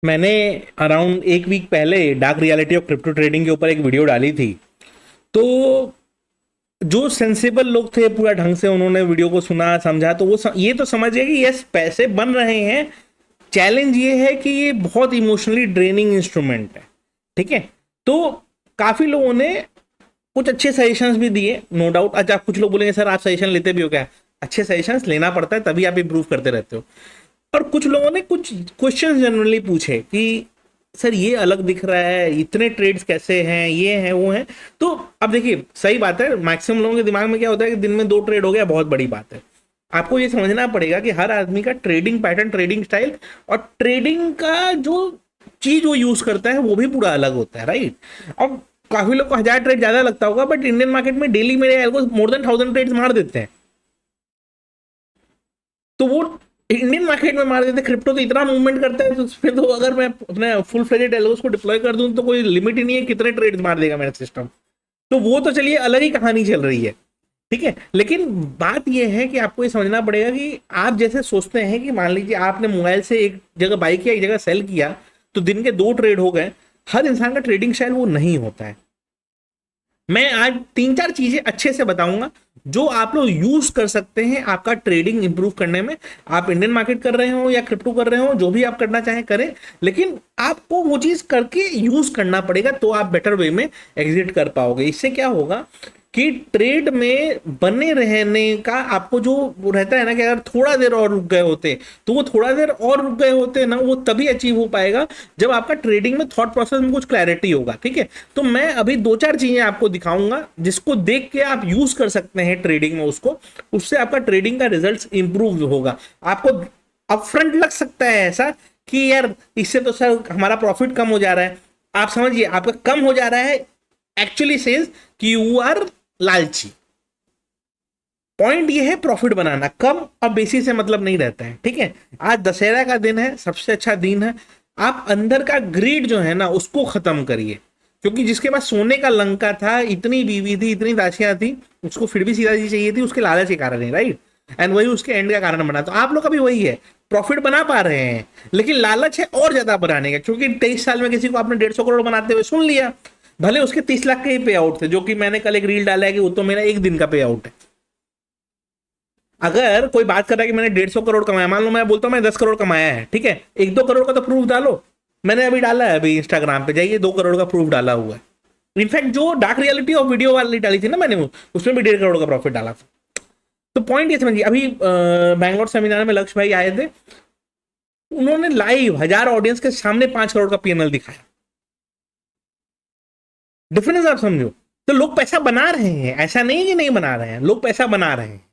मैंने अराउंड एक वीक पहले dark reality of crypto trading के ऊपर एक वीडियो डाली थी। तो जो सेंसिबल लोग थे पूरा ढंग से उन्होंने वीडियो को सुना समझा, तो ये तो समझ गए कि यस पैसे बन रहे हैं। चैलेंज ये है कि ये बहुत इमोशनली ड्रेनिंग इंस्ट्रूमेंट है। ठीक है। तो काफी लोगों ने कुछ अच्छे सजेशंस भी दिए, नो डाउट। अच्छा, कुछ लोग बोलेंगे सर आप सजेशन लेते भी हो क्या? अच्छे सजेशंस लेना पड़ता है, तभी आप इम्प्रूव करते रहते हो। और कुछ लोगों ने कुछ क्वेश्चन जनरली पूछे कि सर ये अलग दिख रहा है, इतने ट्रेड्स कैसे हैं, ये हैं वो हैं। तो अब देखिए, सही बात है, मैक्सिमम लोगों के दिमाग में क्या होता है कि दिन में 2 ट्रेड हो गया बहुत बड़ी बात है। आपको ये समझना पड़ेगा कि हर आदमी का ट्रेडिंग पैटर्न, ट्रेडिंग स्टाइल और ट्रेडिंग का जो चीज वो यूज करता है वो भी पूरा अलग होता है, राइट? अब काफी लोग को 1000 ट्रेड ज्यादा लगता होगा, बट इंडियन मार्केट में डेली मेरे एल्गो मोर देन 1000 ट्रेड्स मार देते हैं। तो वो इंडियन मार्केट में मार देते, क्रिप्टो तो इतना मूवमेंट करता है, तो फिर तो अगर मैं अपने फुल फ्लेजेड एल्गोस को डिप्लॉय कर दूं तो कोई लिमिट ही नहीं है कितने ट्रेड्स मार देगा मेरा सिस्टम। तो वो तो चलिए अलग ही कहानी चल रही है। ठीक है। लेकिन बात यह है कि आपको ये समझना पड़ेगा कि आप जैसे सोचते हैं कि मान लीजिए आपने मोबाइल से एक जगह बाई किया, एक जगह सेल किया, तो दिन के 2 ट्रेड हो गए। हर इंसान का ट्रेडिंग स्टाइल वो नहीं होता है। मैं आज 3-4 चीजें अच्छे से बताऊंगा जो आप लोग यूज कर सकते हैं आपका ट्रेडिंग इंप्रूव करने में। आप इंडियन मार्केट कर रहे हो या क्रिप्टो कर रहे हो, जो भी आप करना चाहें करें, लेकिन आपको वो चीज करके यूज करना पड़ेगा, तो आप बेटर वे में एग्जिट कर पाओगे। इससे क्या होगा कि ट्रेड में बने रहने का आपको जो वो रहता है ना, कि अगर थोड़ा देर और रुक गए होते, तो वो थोड़ा देर और रुक गए होते ना, वो तभी अचीव हो पाएगा जब आपका ट्रेडिंग में थॉट प्रोसेस में कुछ क्लैरिटी होगा। ठीक है। तो मैं अभी 2-4 चीजें आपको दिखाऊंगा जिसको देख के आप यूज कर सकते हैं ट्रेडिंग में उसको, उससे आपका ट्रेडिंग का रिजल्ट इंप्रूव होगा। आपको अपफ्रंट लग सकता है ऐसा कि यार इससे तो सर हमारा प्रॉफिट कम हो जा रहा है। आप समझिए, आपका कम हो जा रहा है एक्चुअली सेज कि यू आर लालची। पॉइंट ये है प्रॉफिट बनाना, कम और बेसी से मतलब नहीं रहता है। ठीक है। आज दशहरा का दिन है, सबसे अच्छा दिन है। आप अंदर का ग्रीड जो है ना उसको खत्म करिए, क्योंकि जिसके पास सोने का लंका था, इतनी बीवी थी, इतनी दासियां थी, उसको फिर भी सीधा चीज चाहिए थी, उसके लालच के कारण है, राइट? एंड वही उसके एंड का कारण बना। तो आप लोग का भी वही है, प्रॉफिट बना पा रहे हैं लेकिन लालच है और ज्यादा बनाने का, क्योंकि 23 साल में किसी को आपने 150 करोड़ बनाते हुए सुन लिया, भले उसके 30 लाख के ही पे आउट थे, जो कि मैंने कल एक रील डाला है कि वो तो मेरा एक दिन का पे आउट है। अगर कोई बात कर रहा है कि मैंने 150 करोड़ कमाया, मान लो मैं बोलता हूं मैं 10 करोड़ कमाया है, ठीक है, 1-2 करोड़ का तो प्रूफ डालो। मैंने अभी डाला है, अभी इंस्टाग्राम पे जाइए, 2 करोड़ का प्रूफ डाला हुआ है। इनफैक्ट जो डार्क रियलिटी ऑफ वीडियो वाली डाली थी ना मैंने, उसमें भी 1.5 करोड़ का प्रॉफिट डाला था। तो पॉइंट ये समझिए, अभी बैंगलोर सेमिनार में लक्ष्य भाई आए थे, उन्होंने लाइव 1000 ऑडियंस के सामने 5 करोड़ का पीएनएल दिखाया। डिफरेंस आप समझो। तो लोग पैसा बना रहे हैं, ऐसा नहीं कि नहीं बना रहे हैं, लोग पैसा बना रहे हैं।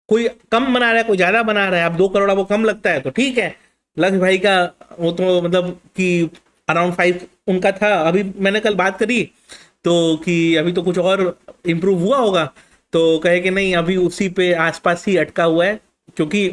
कोई कम बना रहा है, कोई ज्यादा बना रहा है। अब 2 करोड़ आपको कम लगता है तो ठीक है। लक्ष्य भाई का वो तो मतलब कि अराउंड 5 उनका था। अभी मैंने कल बात करी तो कि अभी तो कुछ और इम्प्रूव हुआ होगा, तो कहे कि नहीं अभी उसी पे आसपास ही अटका हुआ है, क्योंकि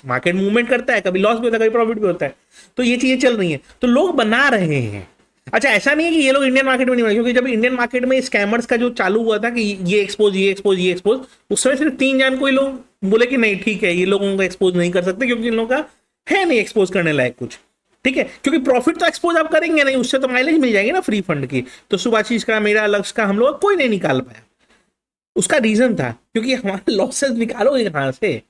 मार्केट मूवमेंट करता है, कभी लॉस भी होता है, कभी प्रॉफिट भी होता है। तो ये चीजें चल रही हैं, तो लोग बना रहे हैं। अच्छा, ऐसा नहीं है कि ये लोग इंडियन मार्केट में नहीं बने, क्योंकि जब इंडियन मार्केट में स्कैमर्स का जो चालू हुआ था कि ये एक्सपोज, ये एक्सपोज, ये एक्सपोज, उस समय सिर्फ 3 जान कोई लोग बोले कि नहीं ठीक है, ये लोगों को एक्सपोज नहीं कर सकते क्योंकि इन लोगों का है नहीं एक्सपोज करने लायक कुछ। ठीक है। क्योंकि प्रॉफिट तो एक्सपोज आप करेंगे नहीं, उससे तो माइलेज मिल जाएगी ना फ्री फंड की। तो सुभाषीष का, मेरा, लक्ष्य का, हम लोग कोई नहीं निकाल पाया। उसका रीजन था क्योंकि हमारे लॉसेस निकालोगे कहां से?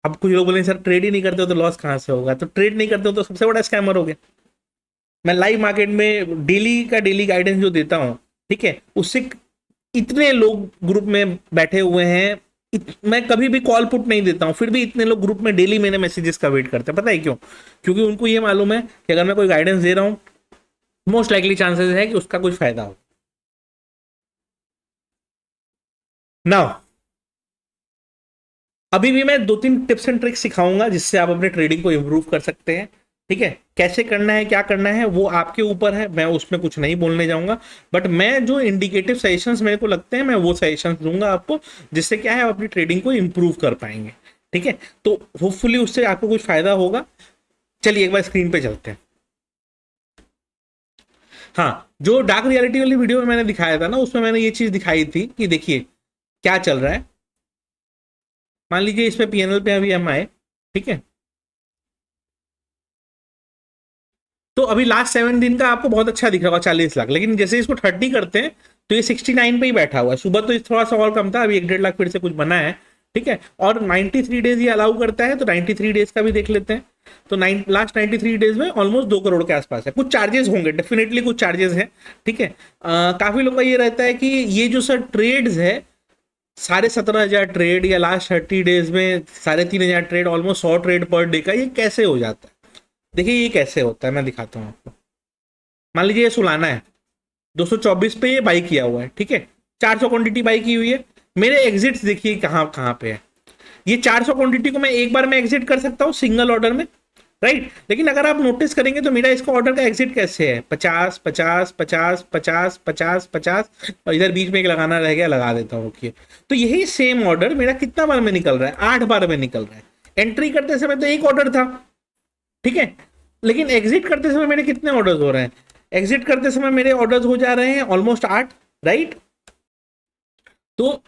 अब कुछ लोग बोले सर ट्रेड ही नहीं करते हो तो लॉस कहां से होगा? तो ट्रेड नहीं करते हो तो सबसे बड़ा स्कैमर हो गया। मैं लाइव मार्केट में डेली का डेली गाइडेंस जो देता हूं, ठीक है, उससे इतने लोग ग्रुप में बैठे हुए हैं। मैं कभी भी कॉल पुट नहीं देता हूं, फिर भी इतने लोग ग्रुप में डेली मेरे मैसेजेस का वेट करते हैं। पता है क्यों? क्योंकि उनको ये मालूम है कि अगर मैं कोई गाइडेंस दे रहा हूं, मोस्ट लाइकली चांसेस है कि उसका कुछ फायदा हो। नाउ, अभी भी मैं 2-3 टिप्स एंड ट्रिक्स सिखाऊंगा जिससे आप अपने ट्रेडिंग को इंप्रूव कर सकते हैं। ठीक है। कैसे करना है, क्या करना है, वो आपके ऊपर है, मैं उसमें कुछ नहीं बोलने जाऊंगा। बट मैं जो इंडिकेटिव सजेशंस मेरे को लगते हैं, मैं वो सजेशंस दूंगा आपको, जिससे क्या है आप अपनी ट्रेडिंग को इंप्रूव कर पाएंगे। ठीक है। तो होपफुली उससे आपको कुछ फायदा होगा। चलिए एक बार स्क्रीन पे चलते हैं। हाँ, जो डार्क रियलिटी वाली वीडियो में मैंने दिखाया था ना, उसमें मैंने ये चीज दिखाई थी कि देखिए क्या चल रहा है। मान लीजिए इस पे पीएनएल पे अभी हम आए, ठीक है, तो अभी लास्ट 7 दिन का आपको बहुत अच्छा दिख रहा होगा 40 लाख, लेकिन जैसे इसको 30 करते हैं तो ये 69 पे ही बैठा हुआ है। सुबह तो थोड़ा सा और कम था, अभी 1-1.5 लाख फिर से कुछ बना है, ठीक है। और 93 डेज ये अलाउ करता है, तो 93 डेज का भी देख लेते हैं। तो लास्ट 93 डेज में ऑलमोस्ट 2 करोड़ के आसपास है। कुछ चार्जेस होंगे, डेफिनेटली कुछ चार्जेस हैं, ठीक है। काफी लोगों का ये रहता है कि ये जो सर ट्रेड्स है 17,500 ट्रेड या लास्ट 30 डेज में 3,500 trade, almost 100 trade per day का, ये कैसे हो जाता है? देखिए ये कैसे होता है, मैं दिखाता हूँ आपको। मान लीजिए ये सुलाना है, 224 पे ये बाई किया हुआ है, ठीक है। 400 क्वांटिटी बाई की हुई है। मेरे एग्जिट्स देखिए कहाँ कहाँ पे है। ये 400 क्वांटिटी को मैं एक बार में एग्जिट कर सकता हूँ सिंगल ऑर्डर में, राइट। लेकिन अगर आप नोटिस करेंगे तो मेरा इसका ऑर्डर का एग्जिट कैसे है, 50 50 50 50 50 50, और इधर बीच में एक लगाना रह गया, लगा देता हूँ। तो यही सेम ऑर्डर मेरा कितना बार में निकल रहा है, 8 बार में निकल रहा है। एंट्री करते समय तो एक ऑर्डर था, ठीक है, लेकिन एग्जिट करते समय मेरे कितने ऑर्डर्स हो रहे हैं? एग्जिट करते समय मेरे ऑर्डर्स हो जा रहे हैं ऑलमोस्ट 8, राइट। तो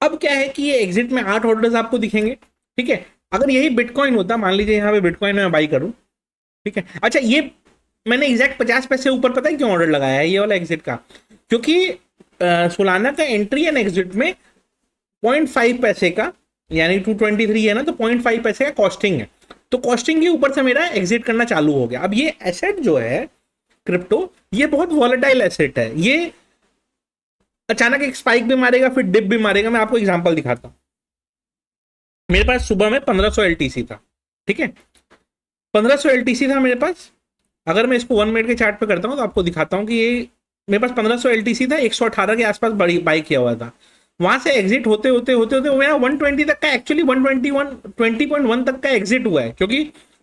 अब क्या है कि ये एग्जिट में 8 ऑर्डर्स आपको दिखेंगे, ठीक है। अगर यही बिटकॉइन होता, मान लीजिए यहाँ पे बिटकॉइन में बाई करूं, ठीक है। अच्छा, ये मैंने एग्जैक्ट 50 पैसे ऊपर पता है क्यों ऑर्डर लगाया है ये वाला एग्जिट का? क्योंकि सोलाना का एंट्री एंड एग्जिट में 0.5 पैसे का, यानी 223 है ना, तो 0.5 पैसे का कॉस्टिंग है। तो कॉस्टिंग के ऊपर से मेरा एग्जिट करना चालू हो गया। अब ये एसेट जो है क्रिप्टो, ये बहुत वॉलेटाइल एसेट है। ये अचानक एक स्पाइक भी मारेगा, फिर डिप भी मारेगा। मैं आपको एग्जांपल दिखाता हूं। मेरे पास सुबह में 1500 एलटीसी था, ठीक है, 1500 एलटीसी था मेरे पास। अगर मैं इसको 1 मिनट के चार्ट पे करता हूं तो आपको दिखाता हूं कि ये मेरे पास 1500 एलटीसी था, 118 के आसपास बड़ी बाई किया हुआ था। वहां से एग्जिट होते होते होते होते मेरा 120 तक का, एक्चुअली 120.1 तक का एग्जिट हुआ है, क्योंकि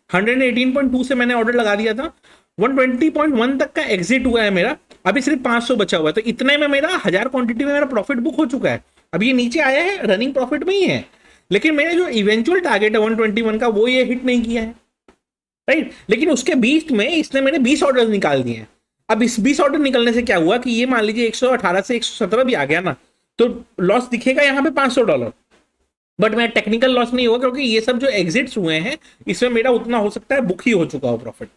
118.2 से मैंने ऑर्डर लगा दिया था। 120.1 तक का एग्जिट हुआ है मेरा। अभी सिर्फ 500 बचा हुआ है, तो इतने में मेरा 1000 क्वांटिटी में मेरा प्रॉफिट बुक हो चुका है। अब ये नीचे आया है, रनिंग प्रॉफिट में ही है, लेकिन मेरा जो इवेंचुअल टारगेट है 121 का, वो ये हिट नहीं किया है, राइट। लेकिन उसके बीच में इसने मेरे 20 ऑर्डर निकाल दिए हैं। अब इस 20 ऑर्डर निकलने से क्या हुआ कि ये मान लीजिए 118 से 117 भी आ गया ना, तो लॉस दिखेगा यहाँ पे $500, बट मेरा टेक्निकल लॉस नहीं होगा, क्योंकि ये सब जो एग्जिट्स हुए हैं इसमें मेरा उतना हो सकता है बुक ही हो चुका हो प्रॉफिट।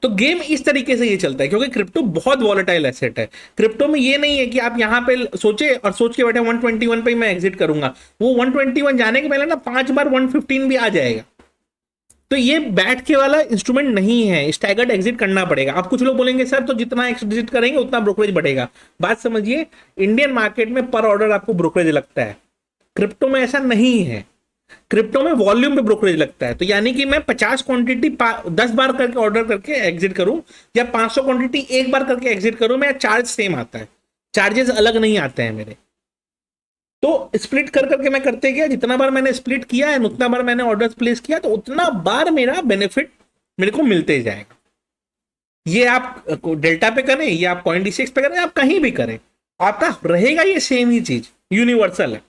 तो गेम इस तरीके से ये चलता है, क्योंकि क्रिप्टो बहुत वॉलेटाइल एसेट है। क्रिप्टो में ये नहीं है कि आप यहाँ पे सोचे और सोच के बैठे 121 पे मैं एग्जिट करूंगा, वो 121 जाने के पहले ना 5 बार 115 भी आ जाएगा। तो ये बैठ के वाला इंस्ट्रूमेंट नहीं है, स्टैगर्ड एग्जिट करना पड़ेगा। अब कुछ लोग बोलेंगे सर तो जितना एग्जिट करेंगे उतना ब्रोकरेज बढ़ेगा। बात समझिए, इंडियन मार्केट में पर ऑर्डर आपको ब्रोकरेज लगता है, क्रिप्टो में ऐसा नहीं है। क्रिप्टो में वॉल्यूम पे ब्रोकरेज लगता है। तो यानी कि मैं 50 क्वांटिटी 10 बार करके ऑर्डर करके एग्जिट करूं, या 500 क्वांटिटी एक बार करके एग्जिट करूं, मेरा चार्ज सेम आता है, चार्जेस अलग नहीं आते हैं मेरे। तो स्प्लिट कर करके मैं करते गया, जितना बार मैंने स्प्लिट किया है उतना बार मैंने ऑर्डर प्लेस किया, तो उतना बार मेरा बेनिफिट मेरे को मिलते जाएगा। ये आप डेल्टा पे करें या आप CoinDCX पे करें, आप कहीं भी करें, आपका रहेगा ये सेम ही चीज, यूनिवर्सल है।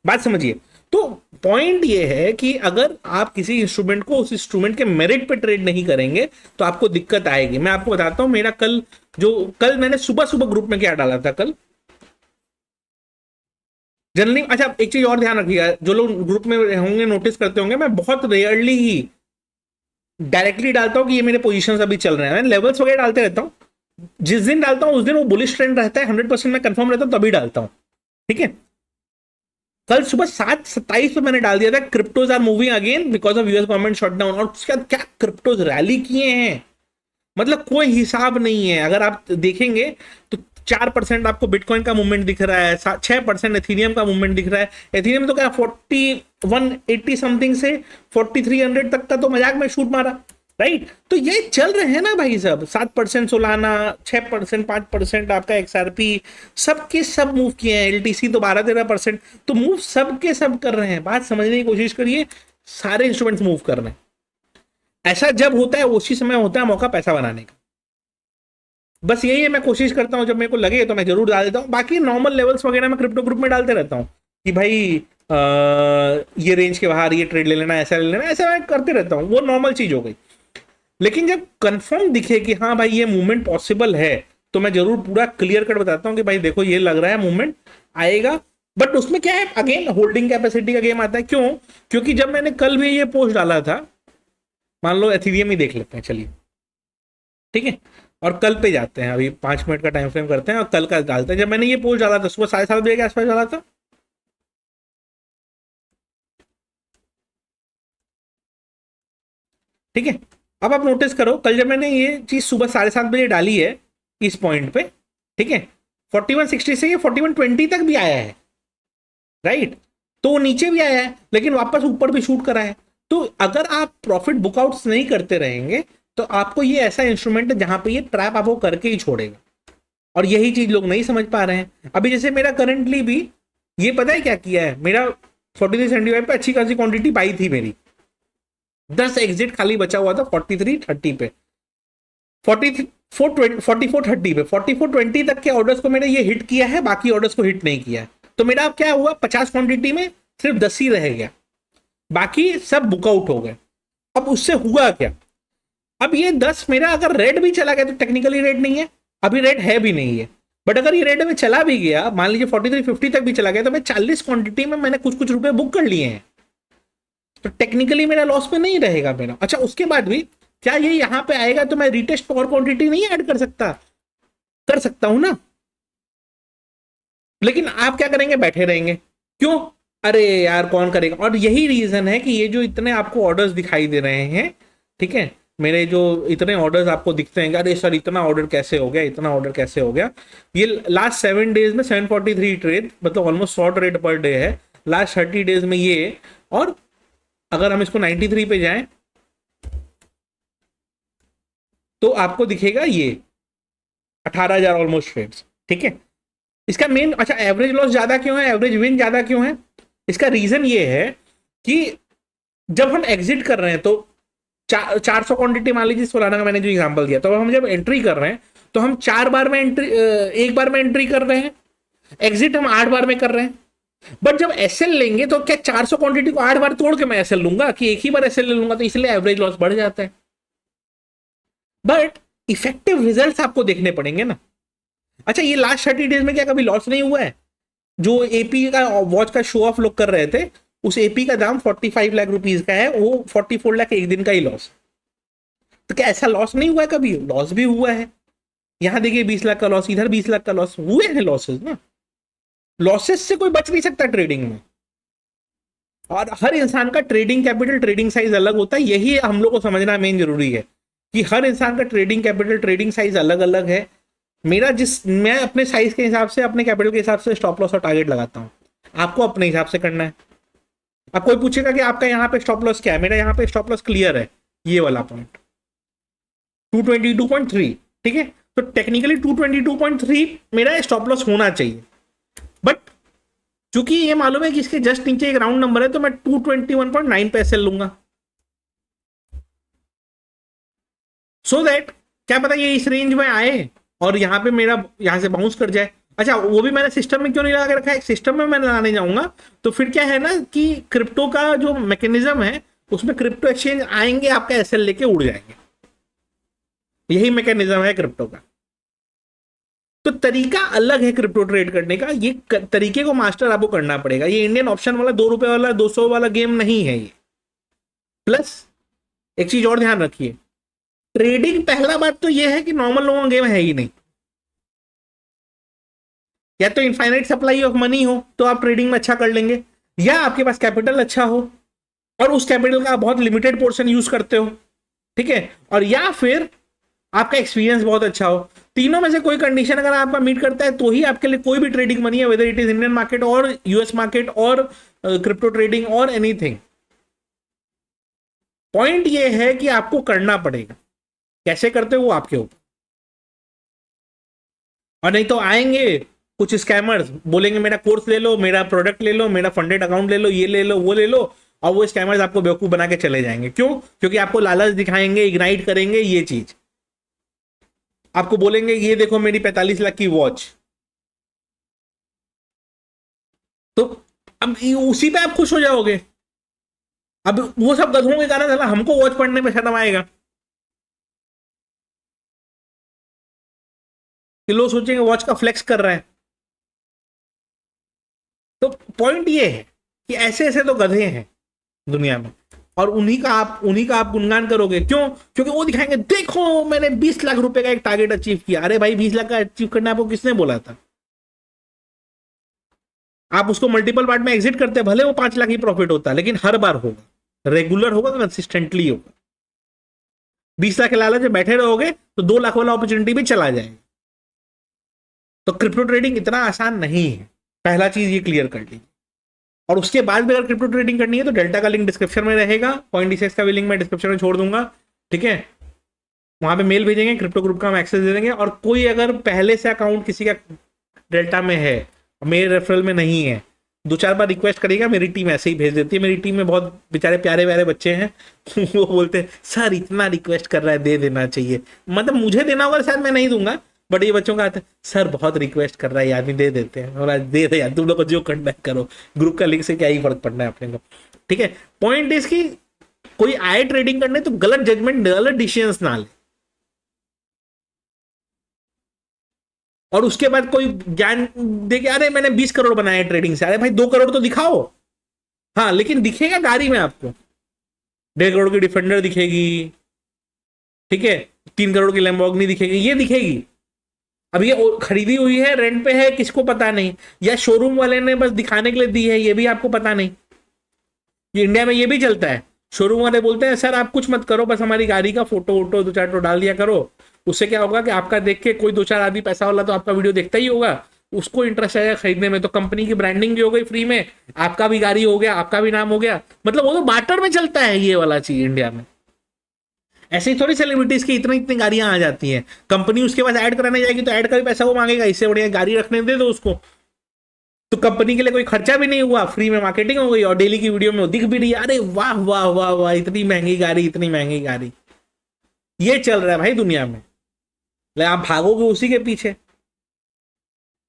बात समझिए। तो पॉइंट ये है कि अगर आप किसी इंस्ट्रूमेंट को उस इंस्ट्रूमेंट के मेरिट पे ट्रेड नहीं करेंगे तो आपको दिक्कत आएगी। मैं आपको बताता हूं, मेरा कल मैंने सुबह सुबह ग्रुप में क्या डाला था कल जनरली। अच्छा, एक चीज और ध्यान रखिएगा, जो लोग ग्रुप में होंगे नोटिस करते होंगे, मैं बहुत रेयरली ही डायरेक्टली डालता हूं कि ये मेरे पोजीशंस अभी चल रहे हैं। मैं लेवल्स वगैरह डालते रहता हूं, जिस दिन डालता हूं उस दिन वो बुलिश ट्रेंड रहता है, 100% मैं कंफर्म रहता हूं तभी डालता हूं, ठीक है। कल सुबह 7:27 पे मैंने डाल दिया था cryptos are moving again because of US government shutdown, और उसके बाद क्या क्रिप्टोज रैली किए हैं, मतलब कोई हिसाब नहीं है। अगर आप देखेंगे तो 4% आपको बिटकॉइन का मूवमेंट दिख रहा है, 6% एथीरियम का मूवमेंट दिख रहा है। एथीरियम तो क्या 4180 समथिंग से 4300 तक का तो मजाक में शूट मारा, राइट। तो ये चल रहे हैं ना भाई सब, 7% सोलाना, 6%, 5% आपका XRP, सबके सब मूव किए हैं। LTC तो 12-13%, तो मूव सबके सब कर रहे हैं। बात समझने की कोशिश करिए, सारे इंस्ट्रूमेंट्स मूव कर रहे हैं। ऐसा जब होता है उसी समय होता है मौका पैसा बनाने का। बस यही है, मैं कोशिश करता हूं जब मेरे को लगे तो मैं जरूर डाल देता हूं। बाकी नॉर्मल लेवल्स वगैरह मैं क्रिप्टो ग्रुप में डालते रहता हूं कि भाई ये रेंज के बाहर ये ट्रेड ले लेना, ऐसा ले लेना, ऐसा मैं करते रहता हूं, वो नॉर्मल चीज हो गई। लेकिन जब कंफर्म दिखे कि हाँ भाई ये मूवमेंट पॉसिबल है, तो मैं जरूर पूरा क्लियर कट बताता हूं कि भाई देखो ये लग रहा है मूवमेंट आएगा। बट उसमें क्या है, अगेन होल्डिंग कैपेसिटी का गेम आता है। क्यों? क्योंकि जब मैंने कल भी ये पोस्ट डाला था मान लो एथीरियम ही देख लेते हैं, चलिए ठीक है। और कल पे जाते हैं, अभी 5 मिनट का टाइम फ्रेम करते हैं और कल का डालते हैं। जब मैंने ये पोस्ट डाला था सुबह 7:30 बजे के आसपास डाला था, ठीक है। अब आप नोटिस करो, कल जब मैंने ये चीज सुबह 7:30 बजे डाली है इस पॉइंट पे, ठीक है, 4160 से ये 4120 तक भी आया है, राइट। तो वो नीचे भी आया है लेकिन वापस ऊपर भी शूट करा है। तो अगर आप प्रॉफिट बुकआउट्स नहीं करते रहेंगे तो आपको ये ऐसा इंस्ट्रूमेंट है जहां पे ये ट्रैप आपको करके ही छोड़ेगा, और यही चीज लोग नहीं समझ पा रहे हैं। अभी जैसे मेरा करंटली भी ये पता है क्या किया है, मेरा 4375 पे अच्छी खासी क्वांटिटी बाई थी मेरी, 10 एग्जिट खाली बचा हुआ था 4330 पे, 4430 पे, 4420 तक के ऑर्डर्स को मैंने ये हिट किया है, बाकी ऑर्डर्स को हिट नहीं किया है। तो मेरा अब क्या हुआ, 50 क्वांटिटी में सिर्फ 10 ही रह गया, बाकी सब बुकआउट हो गए। अब उससे हुआ क्या, अब ये 10 मेरा अगर रेड भी चला गया तो टेक्निकली रेड नहीं है, अभी रेड है भी नहीं है, बट अगर ये रेड में चला भी गया, मान लीजिए 4350 तक भी चला गया, तो मैं 40 क्वांटिटी में मैंने कुछ कुछ रुपए बुक कर लिए हैं, तो टेक्निकली मेरा लॉस में नहीं रहेगा मेरा। अच्छा, उसके बाद भी क्या ये यहां पे आएगा तो मैं रिटेस्ट और क्वांटिटी नहीं ऐड कर सकता? कर सकता हूं ना, लेकिन आप क्या करेंगे, बैठे रहेंगे। क्यों? अरे यार कौन करेगा। और यही रीजन है कि ये जो इतने आपको ऑर्डर्स दिखाई दे रहे हैं, ठीक है, मेरे जो इतने ऑर्डर्स आपको दिखते हैं, अरे सर इतना ऑर्डर कैसे हो गया, इतना ऑर्डर कैसे हो गया। ये लास्ट 7 डेज में 743 ट्रेड, मतलब ऑलमोस्ट 100 ट्रेड पर डे है लास्ट 30 डेज में ये। और अगर हम इसको 93 पे जाएं तो आपको दिखेगा ये 18,000 ऑलमोस्ट ट्रेड्स, ठीक है। इसका मेन, अच्छा एवरेज लॉस ज्यादा क्यों है, एवरेज विन ज्यादा क्यों है? इसका रीजन ये है कि जब हम एग्जिट कर रहे हैं तो 400 क्वांटिटी मान लीजिए सोलाना का मैंने जो एग्जांपल दिया, तो हम जब एंट्री कर रहे हैं तो हम 4 बार में एंट्री, एक बार में एंट्री कर रहे हैं, एग्जिट हम 8 बार में कर रहे हैं। बट जब एसएल लेंगे तो क्या 400 क्वांटिटी को 8 बार तोड़ के मैं एसएल लूंगा कि एक ही बार एसएल ले लूंगा? तो इसलिए एवरेज लॉस बढ़ जाता है। बट इफेक्टिव रिजल्ट्स आपको देखने पड़ेंगे ना। अच्छा, ये लास्ट 30 डेज में क्या कभी लॉस नहीं हुआ है? जो एपी का वॉच का शो ऑफ लोग कर रहे थे, उस एपी का दाम 45 लाख रुपीज का है, वो 44 लाख एक दिन का ही लॉस। तो क्या ऐसा लॉस नहीं हुआ है? कभी लॉस भी हुआ है। यहां देखिए 20 लाख का लॉस, इधर 20 लाख का लॉस हुए हैं लॉसेस ना। लॉसेस से कोई बच नहीं सकता ट्रेडिंग में, और हर इंसान का ट्रेडिंग कैपिटल, ट्रेडिंग साइज अलग होता है। यही हम लोग को समझना मेन जरूरी है कि हर इंसान का ट्रेडिंग कैपिटल, ट्रेडिंग साइज अलग अलग है। मैं अपने साइज के हिसाब से, अपने कैपिटल के हिसाब से स्टॉप लॉस और टारगेट लगाता हूं, आपको अपने हिसाब से करना है। अब कोई पूछेगा कि आपका यहाँ पे स्टॉप लॉस क्या है, मेरा यहाँ पे स्टॉप लॉस क्लियर है, ये वाला पॉइंट 222.3, ठीक है। तो टेक्निकली 222.3 मेरा स्टॉप लॉस होना चाहिए, बट चूंकि ये मालूम है कि इसके जस्ट नीचे एक राउंड नंबर है, तो मैं 221.9 पे एसएल लूंगा, सो दैट क्या पता ये इस रेंज में आए और यहाँ पे मेरा यहाँ से बाउंस कर जाए। अच्छा, वो भी मैंने सिस्टम में क्यों नहीं लगा के रखा है? सिस्टम में मैं लगाने जाऊंगा तो फिर क्या है ना कि क्रिप्टो का जो मैकेनिज्म है उसमें क्रिप्टो एक्सचेंज आएंगे, आपका एसएल लेके उड़ जाएंगे। यही मैकेनिज्म है क्रिप्टो का। तो तरीका अलग है क्रिप्टो ट्रेड करने का, ये तरीके को मास्टर आपको करना पड़ेगा। ये इंडियन ऑप्शन वाला 2 रुपए वाला 200 वाला गेम नहीं है ये। प्लस एक चीज और ध्यान रखिए, ट्रेडिंग पहला बात तो ये है कि नॉर्मल लोगों का गेम है ही नहीं। या तो इनफाइनाइट सप्लाई ऑफ मनी हो तो आप ट्रेडिंग में अच्छा कर लेंगे, या आपके पास कैपिटल अच्छा हो और उस कैपिटल का बहुत लिमिटेड पोर्शन यूज करते हो, ठीक है, और या फिर आपका एक्सपीरियंस बहुत अच्छा हो। तीनों में से कोई कंडीशन अगर आपका मीट करता है तो ही आपके लिए कोई भी ट्रेडिंग मनी है, whether it is Indian market और यूएस मार्केट और क्रिप्टो ट्रेडिंग और एनीथिंग। पॉइंट ये है कि आपको करना पड़ेगा, कैसे करते हो वो आपके ऊपर। और नहीं तो आएंगे कुछ स्कैमर्स, बोलेंगे मेरा कोर्स ले लो, मेरा प्रोडक्ट ले लो, मेरा फंडेड अकाउंट ले लो, ये ले लो, वो ले लो, और वो स्कैमर्स आपको बेवकूफ बना के चले जाएंगे। क्यों? क्योंकि आपको लालच दिखाएंगे, इग्नाइट करेंगे ये चीज, आपको बोलेंगे ये देखो मेरी 45 लाख की वॉच। तो अब उसी पे आप खुश हो जाओगे। अब वो सब गधों के कारण चला हमको वॉच पढ़ने में शर्म आएगा कि लोग सोचेंगे वॉच का फ्लेक्स कर रहा है। तो पॉइंट ये है कि ऐसे ऐसे तो गधे हैं दुनिया में, और उन्हीं का आप गुणगान करोगे। क्यों? क्योंकि वो दिखाएंगे देखो मैंने 20 लाख रुपए का एक टारगेट अचीव किया। अरे भाई 20 लाख का अचीव करना आपको किसने बोला था? आप उसको मल्टीपल पार्ट में एग्जिट करते हैं, भले वो 5 लाख ही प्रॉफिट होता है, लेकिन हर बार होगा, रेगुलर होगा, कंसिस्टेंटली होगा। 20 लाख के लालच में बैठे रहोगे तो 2 लाख वाला अपॉर्चुनिटी भी चला जाएगा। तो क्रिप्टो ट्रेडिंग इतना आसान नहीं है, पहला चीज ये क्लियर कर लीजिए। और उसके बाद भी अगर क्रिप्टो ट्रेडिंग करनी है तो डेल्टा का लिंक डिस्क्रिप्शन में रहेगा, Coindesk का भी लिंक मैं डिस्क्रिप्शन में छोड़ दूंगा, ठीक है? वहां पे मेल भेजेंगे, क्रिप्टो ग्रुप का हम एक्सेस दे देंगे। और कोई अगर पहले से अकाउंट किसी का डेल्टा में है, मेरे रेफरल में नहीं है, 2-4 बार रिक्वेस्ट करेगा, मेरी टीम ऐसे ही भेज देती है। मेरी टीम में बहुत बेचारे प्यारे प्यारे बच्चे हैं वो बोलते हैं सर इतना रिक्वेस्ट कर रहा है, दे देना चाहिए। मतलब मुझे देना होगा शायद मैं नहीं दूंगा, बट ये बच्चों का आता है सर बहुत रिक्वेस्ट कर रहा है यार, दे देते हैं। और दे दे यार, तुम लोग को जो करना है करो, ग्रुप का लिंक से क्या ही फर्क पड़ना है अपने को, ठीक है? पॉइंट इज की कोई आए ट्रेडिंग करने तो गलत जजमेंट, गलत डिसीजंस ना ले, और उसके बाद कोई ज्ञान दे के अरे मैंने 20 करोड़ बनाए ट्रेडिंग से। अरे भाई 2 करोड़ तो दिखाओ। हाँ लेकिन दिखेगा गाड़ी में आपको 1.5 करोड़ की डिफेंडर दिखेगी, ठीक है? 3 करोड़ की लैम्बोर्गिनी दिखेगी, ये दिखेगी। अब ये खरीदी हुई है, रेंट पे है, किसको पता नहीं, या शोरूम वाले ने बस दिखाने के लिए दी है, ये भी आपको पता नहीं। ये इंडिया में ये भी चलता है, शोरूम वाले बोलते हैं सर आप कुछ मत करो, बस हमारी गाड़ी का फोटो वोटो 2-4 तो डाल दिया करो। उससे क्या होगा कि आपका देख के कोई 2-4 आदमी पैसा वाला तो आपका वीडियो देखता ही होगा, उसको इंटरेस्ट आएगा खरीदने में, तो कंपनी की ब्रांडिंग भी हो गई फ्री में, आपका भी गाड़ी हो गया, आपका भी नाम हो गया। मतलब वो तो बार्टर में चलता है ये वाला चीज इंडिया में। ऐसे ही थोड़ी सेलिब्रिटीज की इतनी इतनी गाड़ियां आ जाती हैं, कंपनी उसके पास ऐड कराने जाएगी तो ऐड का भी पैसा वो मांगेगा, इससे बढ़िया गाड़ी रखने दे दो उसको। तो कंपनी के लिए कोई खर्चा भी नहीं हुआ, फ्री में मार्केटिंग हो गई, और डेली की वीडियो में वो दिख भी रही है, अरे वाह वाह वाह वाह इतनी महंगी गाड़ी, इतनी महंगी गाड़ी। ये चल रहा है भाई दुनिया में, आप भागोगे उसी के पीछे।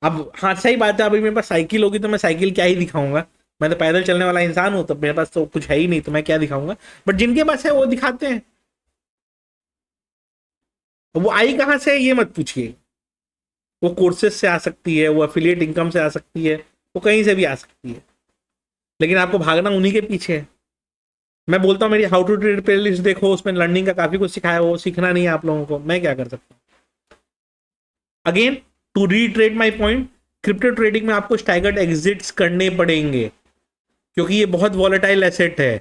अब हाँ सही बात है, अभी मेरे पास साइकिल होगी तो मैं साइकिल क्या ही दिखाऊंगा, मैं तो पैदल चलने वाला इंसान हूं, तो मेरे पास तो कुछ है ही नहीं, तो मैं क्या दिखाऊंगा। बट जिनके पास है वो दिखाते हैं। वो आई कहां से ये मत पूछिए, वो कोर्सेज से आ सकती है, वो एफिलिएट इनकम से आ सकती है, वो कहीं से भी आ सकती है, लेकिन आपको भागना उन्हीं के पीछे है। मैं बोलता हूँ मेरी हाउ टू ट्रेड प्लेलिस्ट देखो, उसमें लर्निंग का काफी कुछ सिखाया, वो सीखना नहीं है आप लोगों को, मैं क्या कर सकता हूँ। Again to reiterate my point, crypto trading में आपको स्टैगर्ड एग्जिट्स करने पड़ेंगे, क्योंकि ये बहुत वॉलेटाइल एसेट है।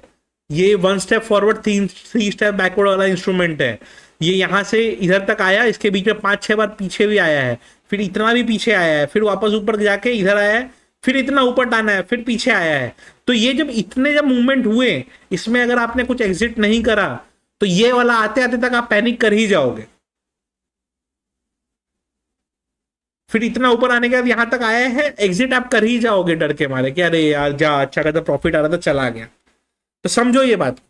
ये 1 स्टेप फॉरवर्ड 3 स्टेप बैकवर्ड वाला इंस्ट्रूमेंट है। ये यहां से इधर तक आया, इसके बीच में 5-6 बार पीछे भी आया है, फिर इतना भी पीछे आया है, फिर वापस ऊपर जाके इधर आया है, फिर इतना ऊपर टाना है, फिर पीछे आया है। तो ये जब मूवमेंट हुए, इसमें अगर आपने कुछ एग्जिट नहीं करा तो ये वाला आते आते तक आप पैनिक कर ही जाओगे। फिर इतना ऊपर आने के बाद यहां तक आया है, एग्जिट आप कर ही जाओगे डर के मारे कि अरे यार जा अच्छा खासा प्रॉफिट आ रहा था चला गया। तो समझो ये बात,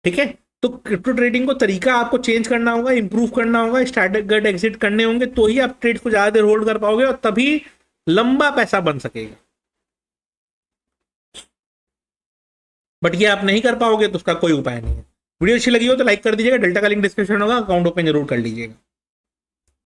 ठीक है? तो क्रिप्टो ट्रेडिंग को तरीका आपको चेंज करना होगा, इंप्रूव करना होगा, स्टार्ट एग्जिट करने होंगे, तो ही आप ट्रेड को ज्यादा देर होल्ड कर पाओगे और तभी लंबा पैसा बन सकेगा। बट ये आप नहीं कर पाओगे तो उसका कोई उपाय नहीं है। वीडियो अच्छी लगी हो तो लाइक कर दीजिएगा, डेल्टा का लिंक डिस्क्रिप्शन होगा, अकाउंट ओपन जरूर कर लीजिएगा।